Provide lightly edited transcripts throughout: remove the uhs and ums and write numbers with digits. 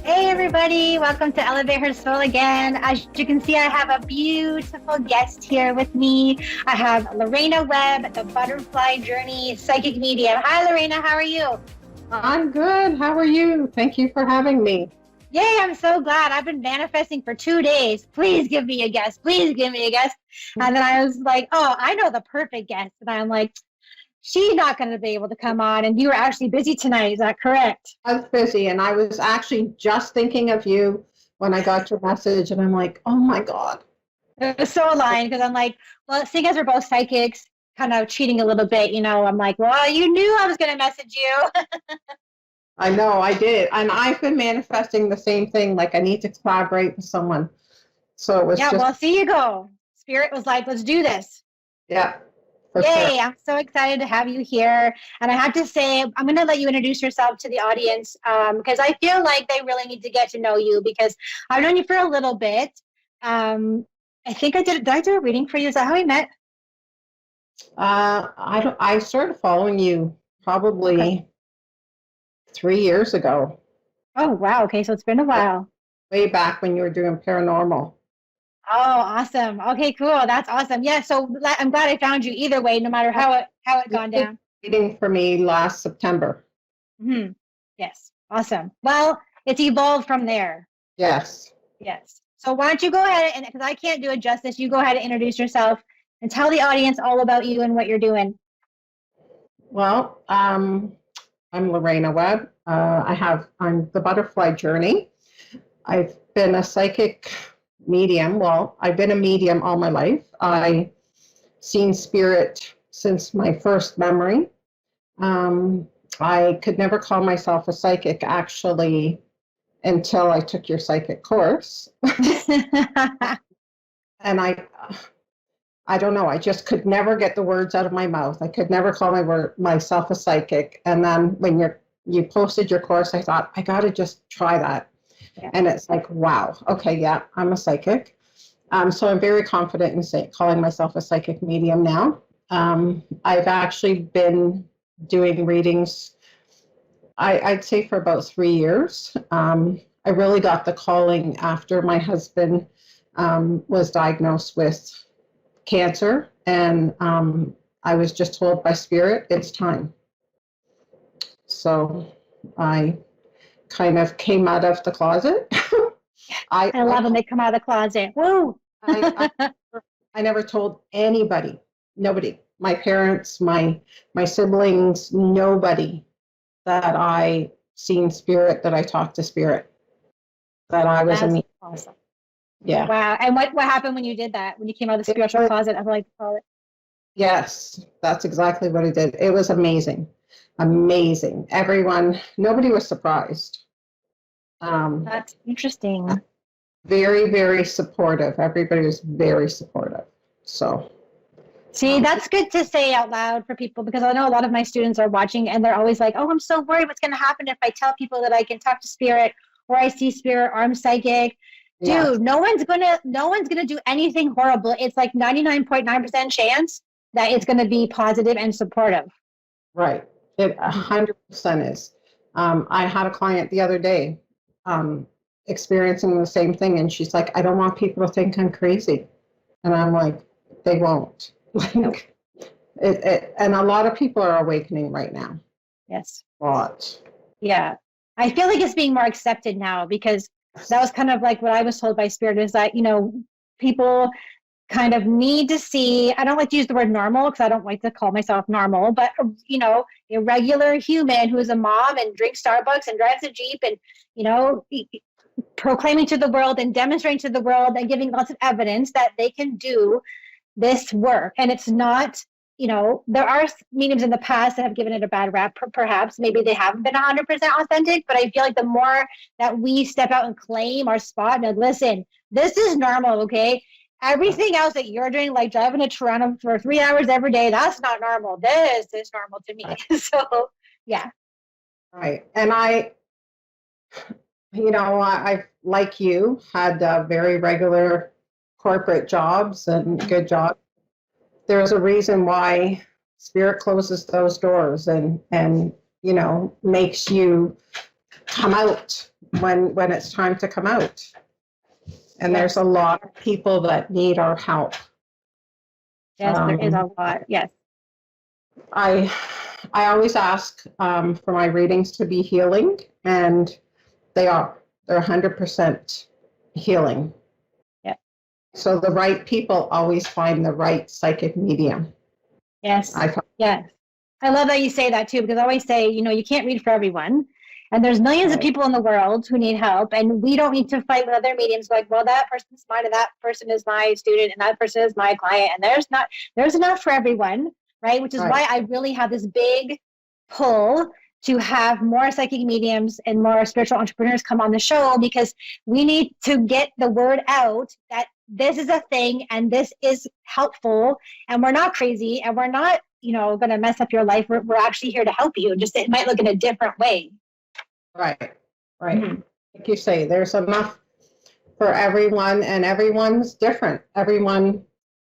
Hey everybody, welcome to Elevate Her Soul again. As you can see, I have a beautiful guest here with me. I have Lorena Webb, the Butterfly Journey Psychic Medium. Hi Lorena, how are you? I'm good. How are you? Thank you for having me. Yay, I'm so glad. I've been manifesting for 2 days. Please give me a guest. Please give me a guest. And then I was like, oh, I know the perfect guest. And I'm like, she's not going to be able to come on. And you were actually busy tonight. Is that correct? I was busy and I was actually just thinking of you when I got your message, and I'm like, oh my God. It was so aligned because I'm like, well, seeing as we're both psychics, kind of cheating a little bit, I'm like, well, you knew I was going to message you. I know I did. And I've been manifesting the same thing. Like, I need to collaborate with someone. So it was Yeah, just, well, see you go. Spirit was like, let's do this. yeah, for sure. Yay, I'm so excited to have you here. And I have to say, I'm going to let you introduce yourself to the audience because I feel like they really need to get to know you because I've known you for a little bit. I think did I do a reading for you? Is that how we met? I started following you probably Okay. 3 years ago, Oh, wow. Okay, so it's been a while. way back when you were doing paranormal. Oh, awesome. Okay, cool. That's awesome. Yeah, so I'm glad I found you either way, no matter how it You gone did down. reading for me last September. Yes, awesome. Well, it's evolved from there. Yes. Yes. So why don't you go ahead and because I can't do it justice, you go ahead and introduce yourself and tell the audience all about you and what you're doing. Well, I'm Lorena Webb. I'm the Butterfly Journey. I've been a psychic medium. Well, I've been a medium all my life. I seen spirit since my first memory. I could never call myself a psychic actually until I took your psychic course. And I don't know. I just could never get the words out of my mouth. I could never call myself a psychic. And then when you posted your course, I thought I got to just try that. Yeah. And it's like, wow, okay, yeah, I'm a psychic. So I'm very confident in calling myself a psychic medium now. I've actually been doing readings, I'd say, for about 3 years. I really got the calling after my husband was diagnosed with cancer, and I was just told by spirit it's time. So I kind of came out of the closet. I love when they come out of the closet. Woo! I never told anybody, nobody, my parents, my siblings, nobody, that I seen spirit, that I talked to spirit, that I was That's a medium. awesome. Yeah. Wow. And what happened when you did that? When you came out of the spiritual closet, I like to call it. Yes, that's exactly what I did. It was amazing. Amazing. Nobody was surprised. That's interesting. Very, very supportive. Everybody was very supportive. So, See, that's good to say out loud for people because I know a lot of my students are watching and they're always like, oh, I'm so worried what's going to happen if I tell people that I can talk to spirit or I see spirit or I'm psychic. yeah, Dude, no one's gonna do anything horrible. It's like 99.9% chance that it's gonna be positive and supportive. right. It 100% is. I had a client the other day experiencing the same thing, and she's like, I don't want people to think I'm crazy. And I'm like, they won't. Like, and a lot of people are awakening right now. Yes. A lot. Yeah. I feel like it's being more accepted now because that was kind of like what I was told by spirit is that, people kind of need to see, I don't like to use the word normal because I don't like to call myself normal, but, a regular human who is a mom and drinks Starbucks and drives a Jeep and, proclaiming to the world and demonstrating to the world and giving lots of evidence that they can do this work. And it's not, there are mediums in the past that have given it a bad rap, perhaps. Maybe they haven't been 100% authentic, but I feel like the more that we step out and claim our spot and listen, this is normal, okay? Everything else that you're doing, like driving to Toronto for 3 hours every day, that's not normal. This is normal to me. So, yeah. Right. And I like you, had very regular corporate jobs and good jobs. There's a reason why spirit closes those doors and makes you come out when it's time to come out. And there's a lot of people that need our help. Yes, there is a lot. Yes. I always ask for my readings to be healing, and they are. They're 100% healing. Yeah. So the right people always find the right psychic medium. Yes. Yes. I love that you say that too, because I always say, you can't read for everyone. And there's millions of people in the world who need help, and we don't need to fight with other mediums like, well, that person's mine and that person is my student and that person is my client. And there's enough for everyone, right? Which is why I really have this big pull to have more psychic mediums and more spiritual entrepreneurs come on the show, because we need to get the word out that this is a thing and this is helpful, and we're not crazy, and we're not, going to mess up your life. We're actually here to help you. Just it might look in a different way. Right. Mm-hmm. Like you say, there's enough for everyone, and everyone's different. Everyone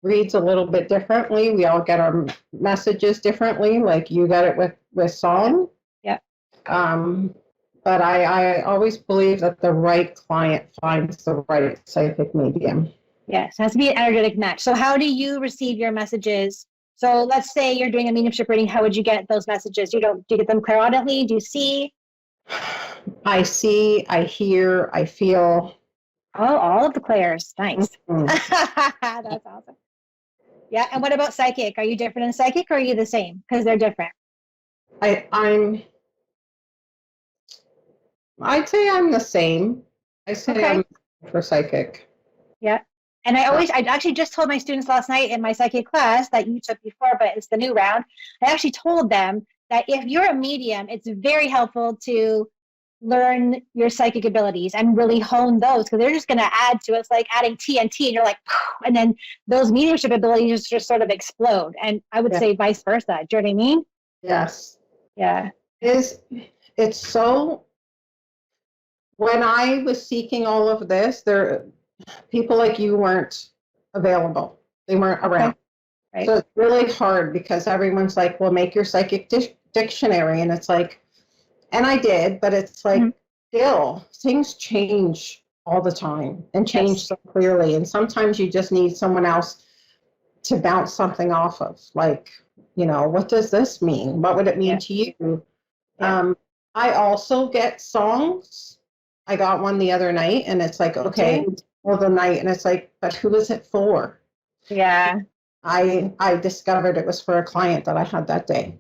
reads a little bit differently. We all get our messages differently. Like you got it with song. Yeah. But I always believe that the right client finds the right psychic medium. Yes, it has to be an energetic match. So how do you receive your messages? So let's say you're doing a mediumship reading. How would you get those messages? Do you get them clairaudently? Do you see? I see, I hear, I feel. Oh, all of the clairs. Nice. Mm-hmm. That's awesome. Yeah. And what about psychic? Are you different in psychic, or are you the same? Because they're different. I'd say I'm the same. I say I'm for psychic. Yeah. And I actually just told my students last night in my psychic class that you took before, but it's the new round. I actually told them that if you're a medium, it's very helpful to learn your psychic abilities and really hone those, because they're just going to add to it. It's like adding TNT, and you're like, and then those mediumship abilities just sort of explode. And I would say vice versa. Do you know what I mean? Yes. Yeah. It's so, when I was seeking all of this, people like you weren't available. They weren't around. Right. So it's really hard, because everyone's like, well, make your psychic dictionary. And it's like, and I did, but it's like, still, things change all the time and change so clearly. And sometimes you just need someone else to bounce something off of. Like, what does this mean? What would it mean to you? Yeah. I also get songs. I got one the other night, and it's like, okay, well, the night, and it's like, but who is it for? Yeah. I discovered it was for a client that I had that day.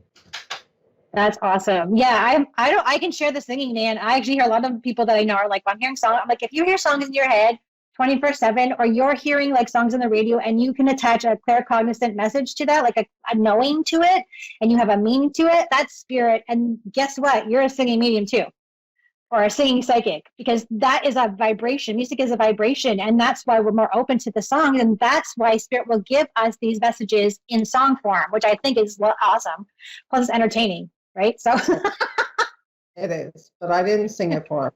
That's awesome. Yeah, I can share the singing, man. I actually hear a lot of people that I know are like, I'm hearing songs. I'm like, if you hear songs in your head 24/7, or you're hearing like songs on the radio, and you can attach a claircognizant message to that, like a knowing to it, and you have a meaning to it, that's spirit. And guess what? You're a singing medium too, or a singing psychic, because that is a vibration. Music is a vibration, and that's why we're more open to the song, and that's why spirit will give us these messages in song form, which I think is awesome. Plus, it's entertaining, right? So it is, but I didn't sing it for her.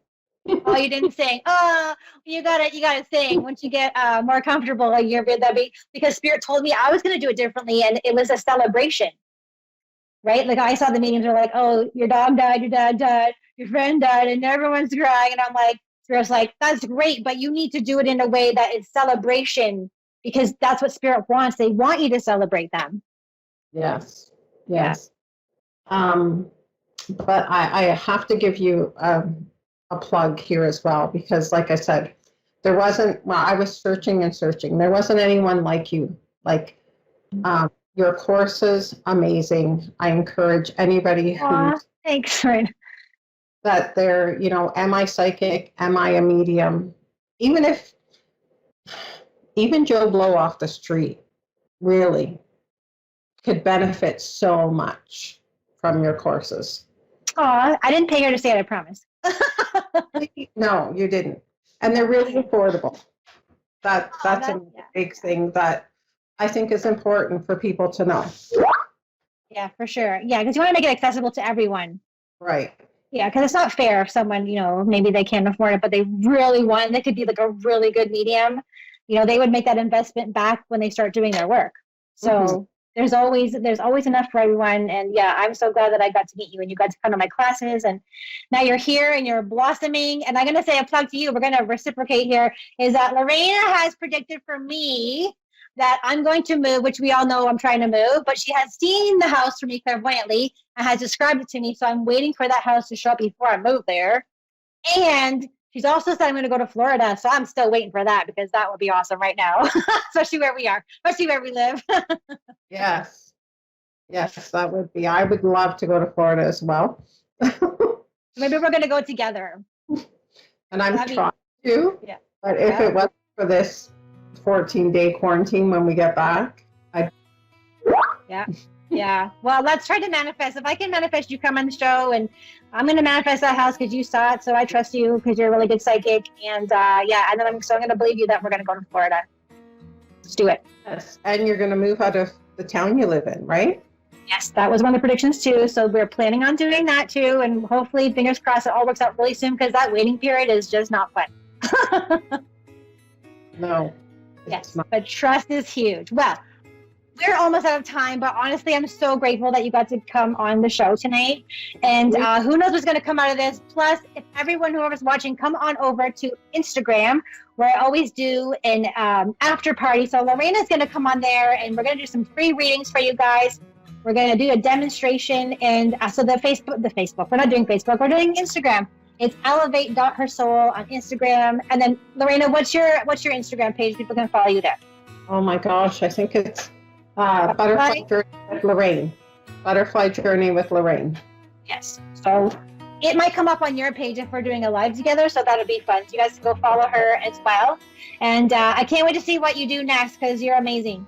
Oh, you didn't sing. Oh, you gotta sing once you get more comfortable. Because spirit told me I was gonna do it differently, and it was a celebration, right? Like I saw the mediums are like, oh, your dog died, your dad died, your friend died, and everyone's crying, and I'm like, spirit's like, that's great, but you need to do it in a way that is celebration, because that's what spirit wants. They want you to celebrate them. Yes. Yeah. But I have to give you a plug here as well, because like I said, I was searching and searching. There wasn't anyone like you. Like, your course is amazing. I encourage anybody who thanks, right? That they're, am I psychic? Am I a medium? Even Joe Blow off the street really could benefit so much from your courses. I didn't pay her to say it, I promise. No, you didn't. And they're really affordable. That's a big thing that I think is important for people to know. Yeah, for sure. Yeah, because you want to make it accessible to everyone. Right. Yeah, because it's not fair if someone, maybe they can't afford it, but they really want, they could be like a really good medium. They would make that investment back when they start doing their work. So there's always enough for everyone. And yeah, I'm so glad that I got to meet you and you got to come to my classes. And now you're here and you're blossoming. And I'm going to say a plug to you. We're going to reciprocate here. Is that Lorena has predicted for me that I'm going to move, which we all know I'm trying to move, but she has seen the house for me clairvoyantly and has described it to me. So I'm waiting for that house to show up before I move there. And she's also said I'm going to go to Florida. So I'm still waiting for that because that would be awesome right now, especially where we are, especially where we live. Yes. Yes, that would be. I would love to go to Florida as well. Maybe we're going to go together. And I'm trying to. Yeah. But if it wasn't for this 14-day quarantine when we get back, Yeah. Well, let's try to manifest. If I can manifest you come on the show, and I'm going to manifest that house because you saw it. So I trust you because you're a really good psychic. And and then I'm going to believe you that we're going to go to Florida. Let's do it. Yes. And you're going to move out of the town you live in, right? Yes, that was one of the predictions too. So we're planning on doing that too. And hopefully, fingers crossed, it all works out really soon because that waiting period is just not fun. No. Yes, but trust is huge. Well, we're almost out of time, but honestly, I'm so grateful that you got to come on the show tonight. And who knows what's going to come out of this. Plus, if everyone, whoever's watching, come on over to Instagram, where I always do an after party. So Lorena's going to come on there, and we're going to do some free readings for you guys. We're going to do a demonstration. And so the Facebook, we're not doing Facebook, we're doing Instagram. It's elevate.hersoul on Instagram. And then Lorena, what's your Instagram page? People can follow you there. Oh my gosh, I think it's Butterfly Journey with Lorraine. Butterfly Journey with Lorraine. Yes. So it might come up on your page if we're doing a live together. So that'll be fun. So you guys can go follow her as well. And I can't wait to see what you do next because you're amazing.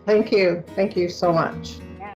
Thank you. Thank you so much.